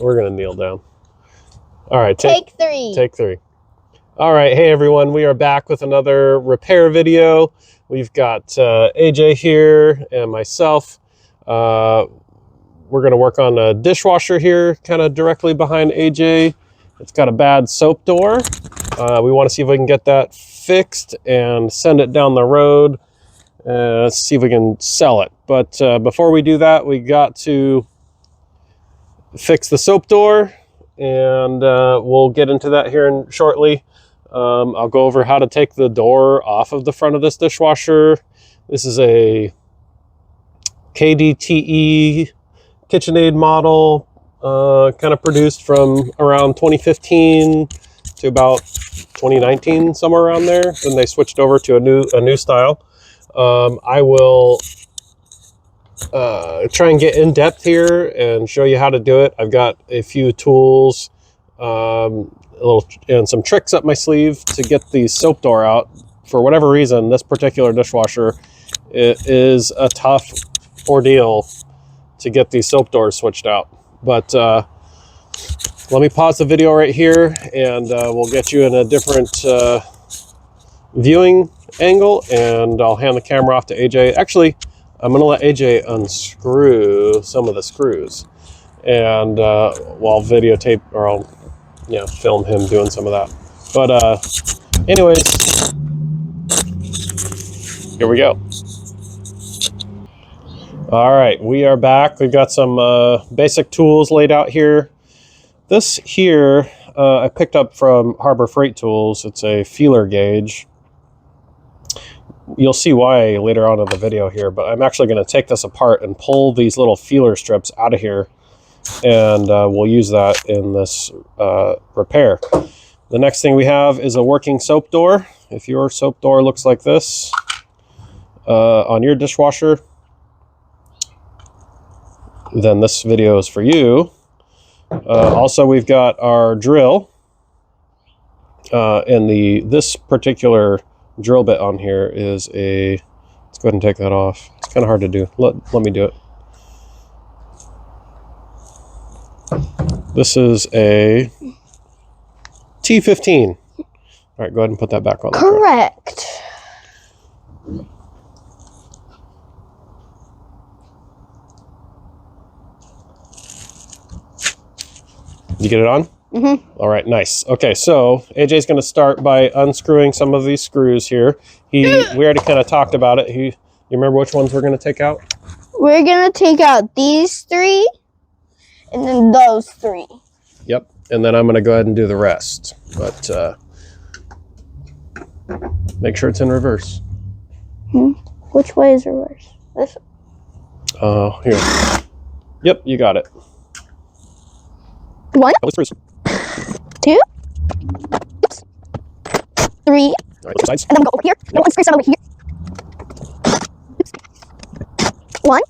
we're gonna kneel down. All right, take 3. Take 3. All right, hey everyone, we are back with another repair video. We've got AJ here and myself. We're gonna work on a dishwasher here, kind of directly behind AJ. It's got a bad soap door. We want to see if we can get that fixed and send it down the road. Let's see if we can sell it. But before we do that, we got to fix the soap door, and we'll get into that here shortly. I'll go over how to take the door off of the front of this dishwasher. This is a KDTE KitchenAid model, kind of produced from around 2015 to about 2019, somewhere around there. Then they switched over to a new style. I will try and get in depth here and show you how to do it. I've got a few tools, and some tricks up my sleeve to get the soap door out. For whatever reason, this particular dishwasher, it is a tough ordeal to get these soap doors switched out. But let me pause the video right here, and we'll get you in a different viewing angle, and I'll hand the camera off to AJ. Actually, I'm gonna let AJ unscrew some of the screws, and while videotape, or I'll film him doing some of that. But anyways, here we go. All right, we are back. We've got some basic tools laid out here. This here I picked up from Harbor Freight Tools. It's a feeler gauge. You'll see why later on in the video here, but I'm actually going to take this apart and pull these little feeler strips out of here, and we'll use that in this repair. The next thing we have is a working soap door. If your soap door looks like this on your dishwasher, then this video is for you. Also, we've got our drill, and this particular drill bit on here is a, let's go ahead and take that off. It's kind of hard to do. Let me do it. This is a T15. All right, go ahead and put that back on. Correct. You get it on? Mm-hmm. All right, nice. Okay, so AJ's going to start by unscrewing some of these screws here. We already kind of talked about it. You remember which ones we're going to take out? We're going to take out these 3 and then those 3. Yep, and then I'm going to go ahead and do the rest. But make sure it's in reverse. Which way is reverse? This way. Here. Yep, you got it. 1, 2, 3, all right, sides. and then go over here. No, unscrew some over here. 1,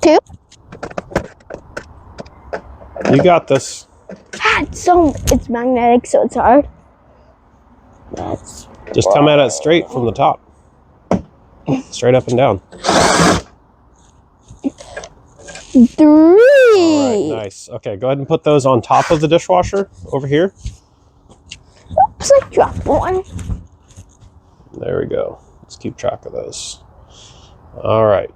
2. You got this. It's magnetic, so it's hard. Just come at it straight from the top. Straight up and down. 3. All right, nice. Okay, go ahead and put those on top of the dishwasher over here. Oops, I dropped one. There we go. Let's keep track of those. All right.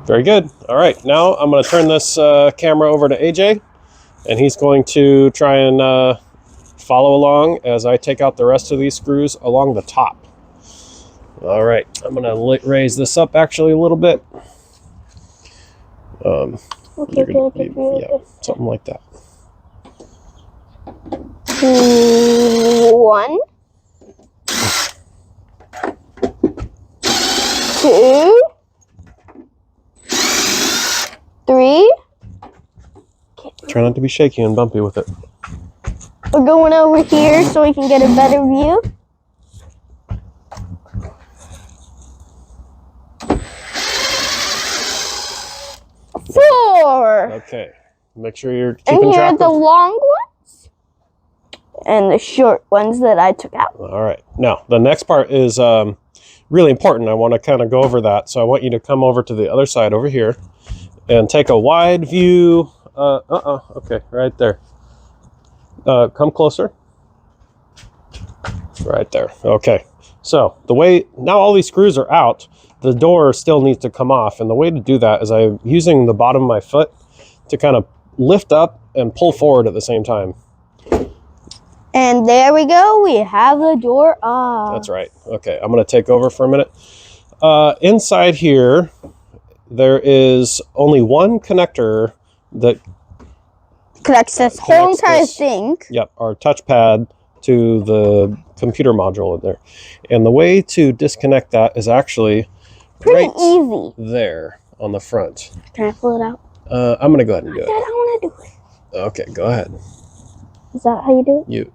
Very good. All right, now I'm going to turn this camera over to AJ, and he's going to try and follow along as I take out the rest of these screws along the top. All right, I'm going to raise this up actually a little bit. Yeah, something like that. 1, 2, 3. Try not to be shaky and bumpy with it. We're going over here so we can get a better view. 4. Okay, make sure you're keeping and here track are the long ones and the short ones that I took out. All right, now the next part is really important. I want to kind of go over that. So I want you to come over to the other side over here and take a wide view. Okay, right there. Come closer. Right there. Okay. So the way, now all these screws are out, the door still needs to come off. And the way to do that is I'm using the bottom of my foot to kind of lift up and pull forward at the same time. And there we go. We have the door off. That's right. Okay, I'm going to take over for a minute. Inside here, there is only one connector that connects this whole entire thing. Yep, our touchpad to the computer module in there. And the way to disconnect that is actually pretty easy there on the front. Can I pull it out? I'm going to go ahead and do it. Dad, I want to do it. Okay, go ahead. Is that how you do it?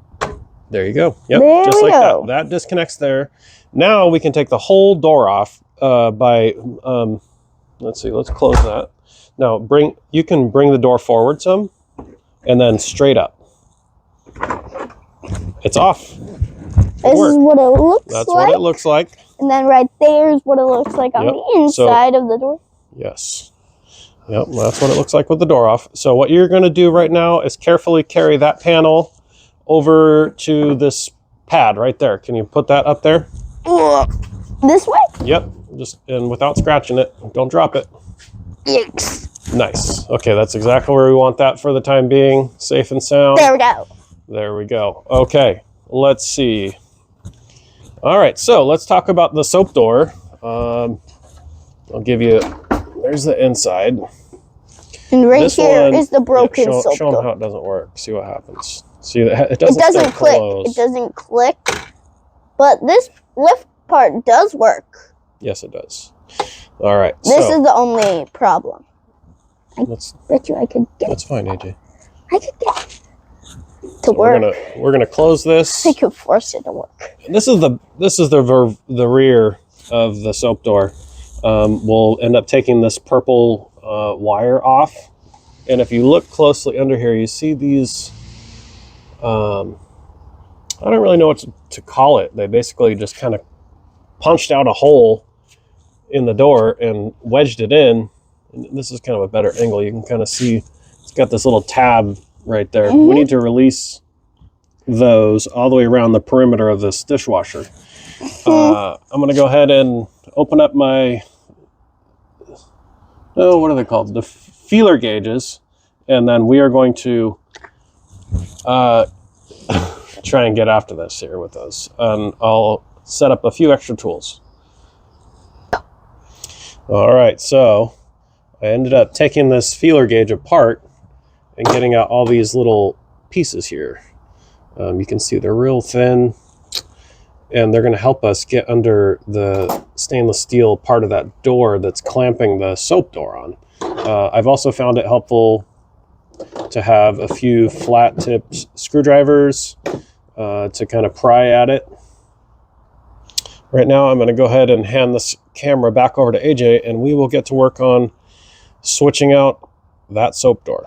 There you go. Yep, there just we like go. that. That disconnects there. Now we can take the whole door off by, let's see, let's close that. Now you can bring the door forward some and then straight up. It's off. This is what it looks like. That's what it looks like. And then right there is what it looks like on the inside of the door. Yes. Yep, that's what it looks like with the door off. So what you're going to do right now is carefully carry that panel over to this pad right there. Can you put that up there? This way? Yep, just and without scratching it. Don't drop it. Yikes. Nice. Okay, that's exactly where we want that for the time being. Safe and sound. There we go. There we go. Okay, let's see. All right, so let's talk about the soap door. I'll give you, there's the inside. And right here is the broken soap door. Show them how it doesn't work. See what happens. See, it doesn't click. close. It doesn't click. But this lift part does work. Yes, it does. All right. This is the only problem. I bet you I could get it. That's fine, AJ. I could get it to work. We're gonna close this. I could force it to work. This is the rear of the soap door. We'll end up taking this purple wire off, and if you look closely under here, you see these. I don't really know what to call it. They basically just kind of punched out a hole in the door and wedged it in. And this is kind of a better angle. You can kind of see it's got this little tab right there. Mm-hmm. We need to release those all the way around the perimeter of this dishwasher. I'm going to go ahead and open up my, what are they called? The feeler gauges. And then we are going to try and get after this here with those. I'll set up a few extra tools. All right, so I ended up taking this feeler gauge apart and getting out all these little pieces here. You can see they're real thin, and they're going to help us get under the stainless steel part of that door that's clamping the soap door on. I've also found it helpful to have a few flat-tipped screwdrivers to kind of pry at it. Right now, I'm going to go ahead and hand this camera back over to AJ, and we will get to work on switching out that soap door.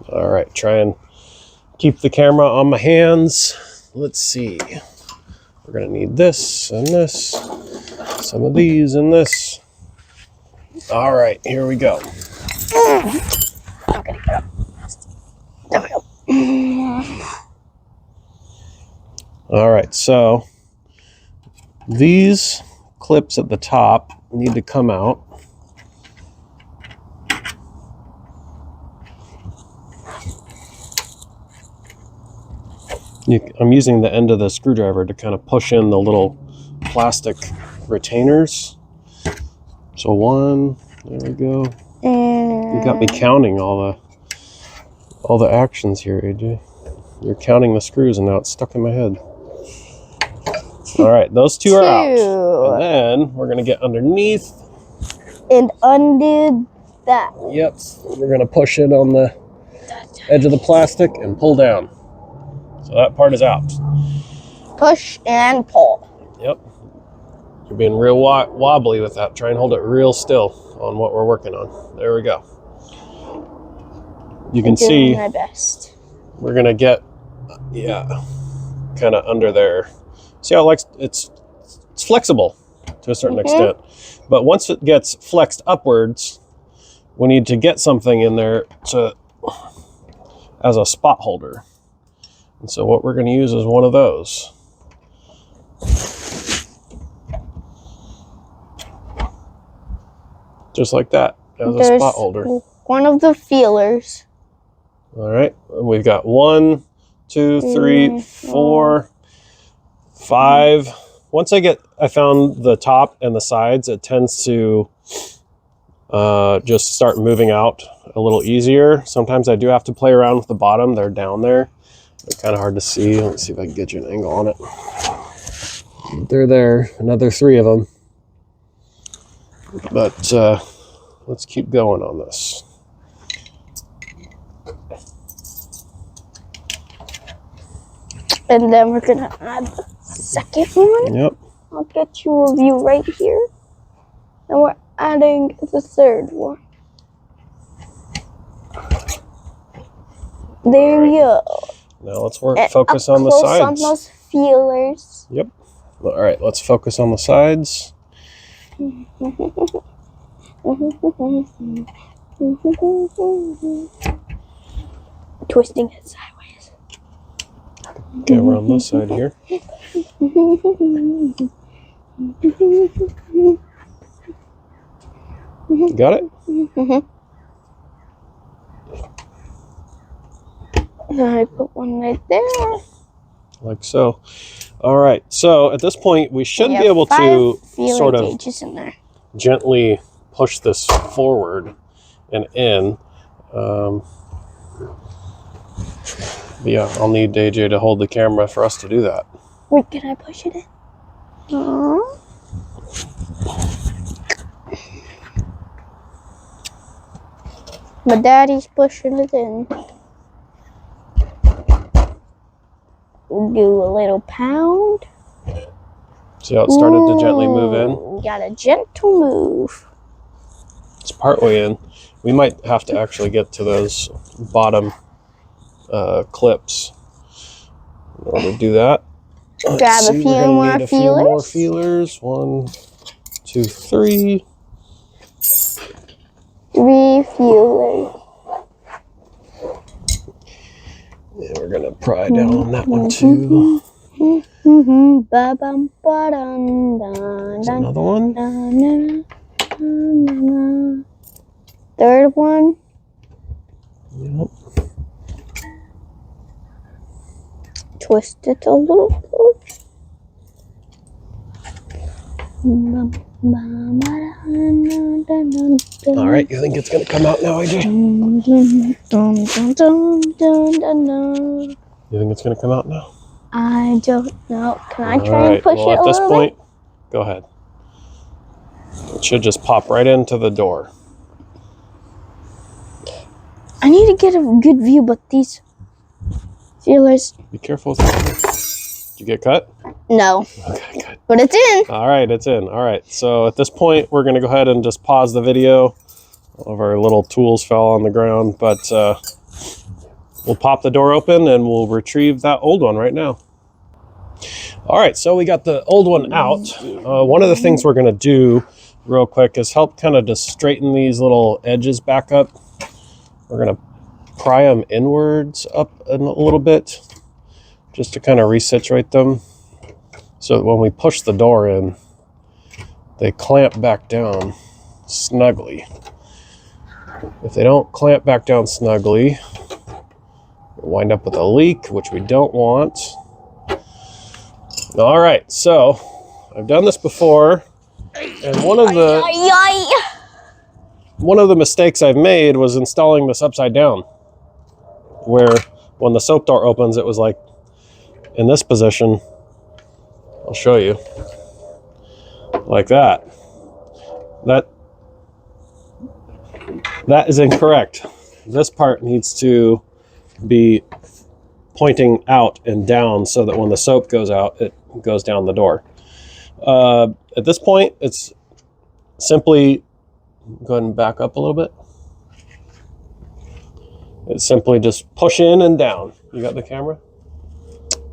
All right, try and keep the camera on my hands. Let's see. We're going to need this and this, some of these and this. All right, here we go. I'm going to get up. There we go. All right, so these clips at the top need to come out. I'm using the end of the screwdriver to kind of push in the little plastic retainers. So one, there we go. You got me counting all the actions here, AJ. You're counting the screws and now it's stuck in my head. All right, those two are out. And then we're gonna get underneath. And undo that. Yep, we're gonna push it on the edge of the plastic and pull down. So that part is out. Push and pull. Yep. You're being real wobbly with that. Try and hold it real still on what we're working on. There we go. You can see my best. We're gonna get, kind of under there. See how it's it's flexible to a certain extent. But once it gets flexed upwards, we need to get something in there as a spot holder. And so what we're going to use is one of those. Just like that, as a spot holder. One of the feelers. All right, we've got 1, 2, 3, 4, 5. Once I found the top and the sides, it tends to just start moving out a little easier. Sometimes I do have to play around with the bottom. They're down there. They're kind of hard to see. Let's see if I can get you an angle on it. They're there, another 3 of them. But let's keep going on this. And then we're gonna add the second one. Yep. I'll get you a view right here. And we're adding the third one. There we go. Now let's focus on the sides. On those feelers. Yep. All right, let's focus on the sides. Twisting it sideways. Get around this side here. Got it? I put one right there. Like so. All right, so at this point we should be able to sort of in there. gently push this forward and in. Yeah, I'll need AJ to hold the camera for us to do that. Wait, can I push it in? My daddy's pushing it in. We'll do a little pound. See how it started to gently move in? We got a gentle move. It's partway in. We might have to actually get to those bottom clips in order to do that. Grab a few more feelers. A few more feelers. 1, 2, 3. 3 feelers. And we're gonna pry down on that one too. There's another one. Third one. Yep. Twist it a little closer. All right, you think it's gonna come out now, AJ? You think it's gonna come out now? I don't know. Can I try and push it a little bit? At this point, go ahead. It should just pop right into the door. I need to get a good view, but these feelers. Be careful with that. Did you get cut? No. Okay, good. But it's in. All right, it's in. All right, so at this point, we're going to go ahead and just pause the video. All of our little tools fell on the ground, but we'll pop the door open and we'll retrieve that old one right now. All right, so we got the old one out. One of the things we're going to do real quick is help kind of just straighten these little edges back up. We're going to pry them inwards up a little bit just to kind of resituate them so that when we push the door in, they clamp back down snugly. If they don't clamp back down snugly, we'll wind up with a leak, which we don't want. All right, so I've done this before, and one of the mistakes I've made was installing this upside down, where when the soap door opens, it was like in this position. I'll show you, like that. That is incorrect. This part needs to be pointing out and down so that when the soap goes out, it goes down the door. At this point, it's simply, go ahead and back up a little bit. It's simply just push in and down. You got the camera?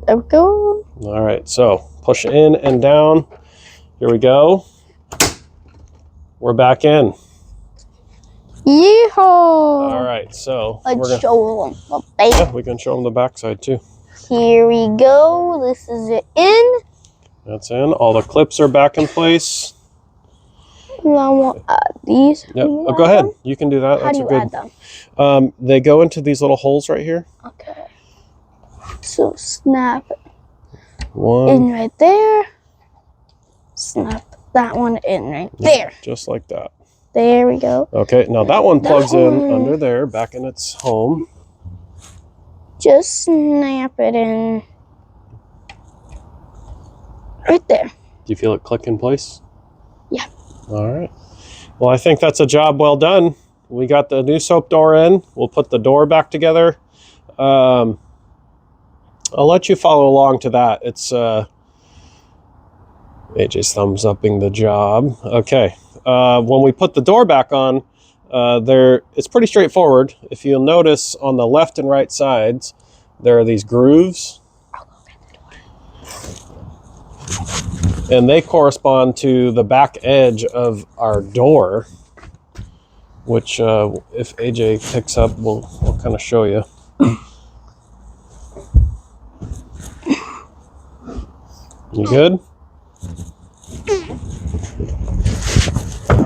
There we go. All right, so push in and down. Here we go. We're back in. Yeehaw! All right, so Let's show them the back. yeah, we can show them the backside too. Here we go. This is it in. That's in. All the clips are back in place. And I want to add these. Yep. Oh, go ahead. You can do that. How do you add them? They go into these little holes right here. Okay. So snap One. in right there. Snap that one in right there. Just like that. There we go. Okay, now that one plugs in under there, back in its home. Just snap it in right there. Do you feel it click in place? Yeah. All right. Well, I think that's a job well done. We got the new soap door in. We'll put the door back together. I'll let you follow along to that. It's AJ's thumbs upping the job. Okay. When we put the door back on, it's pretty straightforward. If you'll notice on the left and right sides, there are these grooves. I'll go get the door. And they correspond to the back edge of our door, which if AJ picks up, we'll kind of show you. You good?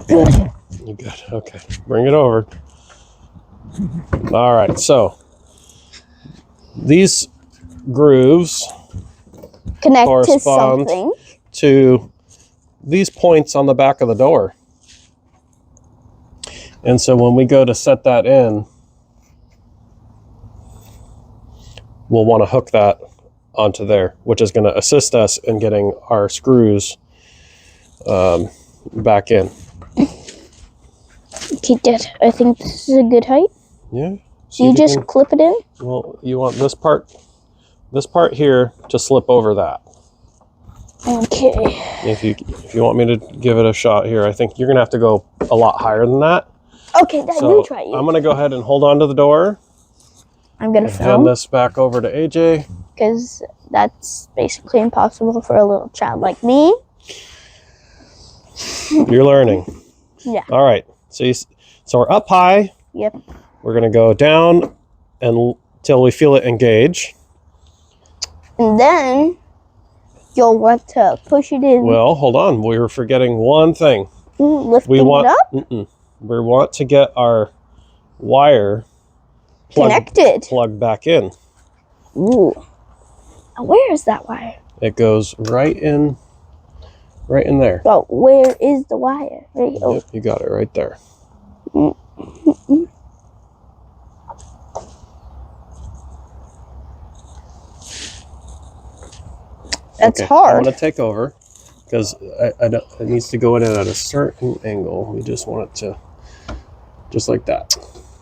Good. You good? Okay. Bring it over. All right. So these grooves Connect to correspond something. to these points on the back of the door. And so when we go to set that in, we'll want to hook that onto there, which is going to assist us in getting our screws back in. Okay, Dad, I think this is a good height. Yeah. So you just clip it in? Well, you want this part here to slip over that. Okay. If you want me to give it a shot here, I think you're going to have to go a lot higher than that. Okay, Dad, So you try it. I'm going to go ahead and hold on to the door. I'm going to Hand film this back over to AJ. because that's basically impossible for a little child like me. You're learning. Yeah. All right. So we're up high. Yep. We're going to go down until we feel it engage. And then you'll want to push it in. Well, hold on. We were forgetting one thing. Lifting it up. We want to get our wire Connected. plugged back in. Ooh. Now, where is that wire? It goes right in there. But where is the wire? Right. Oh. Yep, you got it right there. That's Okay, hard. I'm going to take over because it needs to go in at a certain angle. We just want it to, just like that.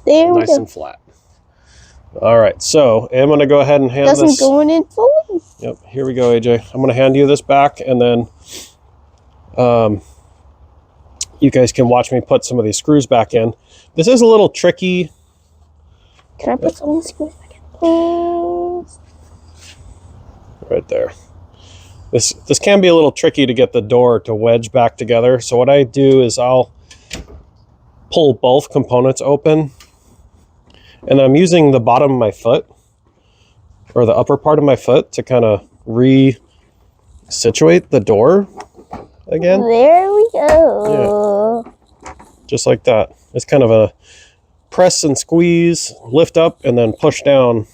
There we Nice go. and flat. All right, so I'm going to go ahead and hand Doesn't this. go in fully. Yep, here we go, AJ. I'm going to hand you this back, and then you guys can watch me put some of these screws back in. This is a little tricky. Can I put some of these screws back in, please? Right there. This can be a little tricky to get the door to wedge back together. So what I do is I'll pull both components open, and I'm using the bottom of my foot or the upper part of my foot to kind of re-situate the door again. There we go. Yeah. Just like that. It's kind of a press and squeeze, lift up, and then push down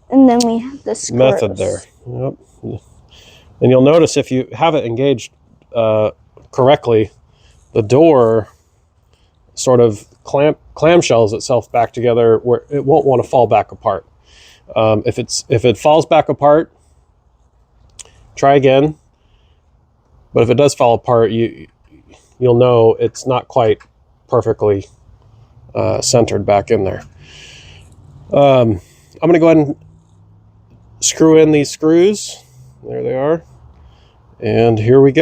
And then we have the screws. method there. Yep. And you'll notice if you have it engaged correctly, the door sort of clamshells itself back together where it won't want to fall back apart. If it falls back apart, try again. But if it does fall apart, you'll know it's not quite perfectly centered back in there. I'm going to go ahead and screw in these screws. There they are. And here we go.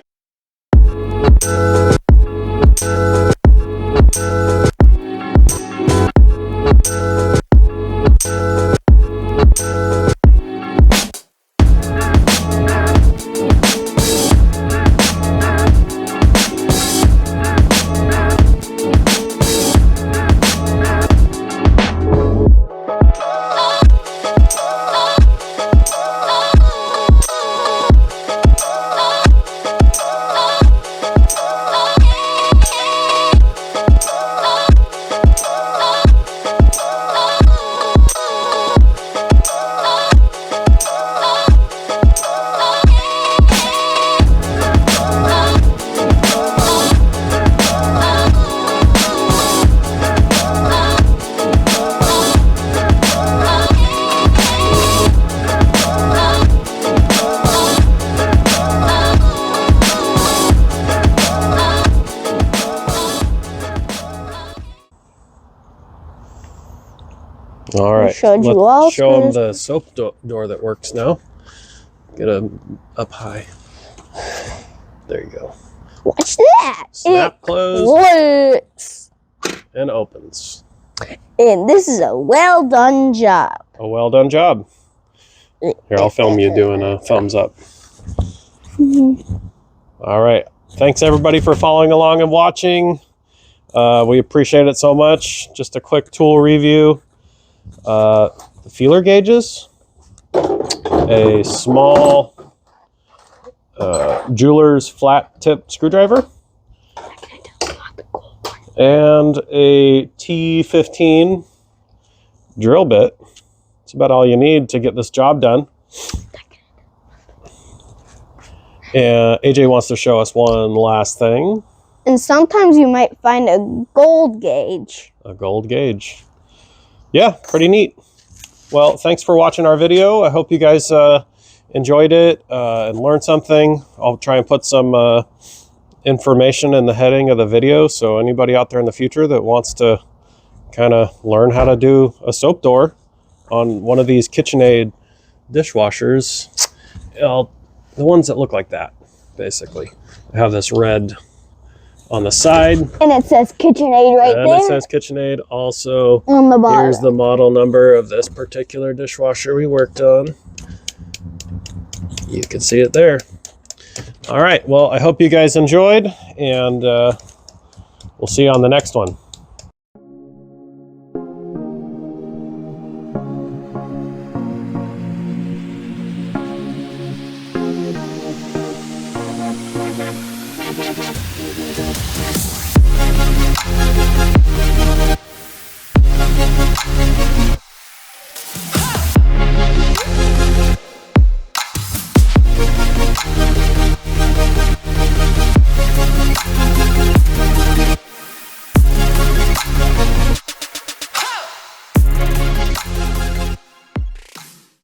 All I right, showed you let's all show them screws. the soap door that works now. Get them up high. There you go. Watch that. Snap It closed works. and opens. And this is a well done job. A well done job. Here, I'll film you doing a thumbs up. All right. Thanks everybody for following along and watching. We appreciate it so much. Just a quick tool review. The feeler gauges, a small jeweler's flat tip screwdriver, and a T15 drill bit. It's about all you need to get this job done. And AJ wants to show us one last thing. And sometimes you might find a gold gauge. A gold gauge. Yeah, pretty neat. Well, thanks for watching our video. I hope you guys enjoyed it and learned something. I'll try and put some information in the heading of the video, so anybody out there in the future that wants to kind of learn how to do a soap door on one of these KitchenAid dishwashers, the ones that look like that, basically. I have this red on the side. And it says KitchenAid right and there. It says KitchenAid. Also, on the bottom. Here's the model number of this particular dishwasher we worked on. You can see it there. All right, well, I hope you guys enjoyed, and we'll see you on the next one.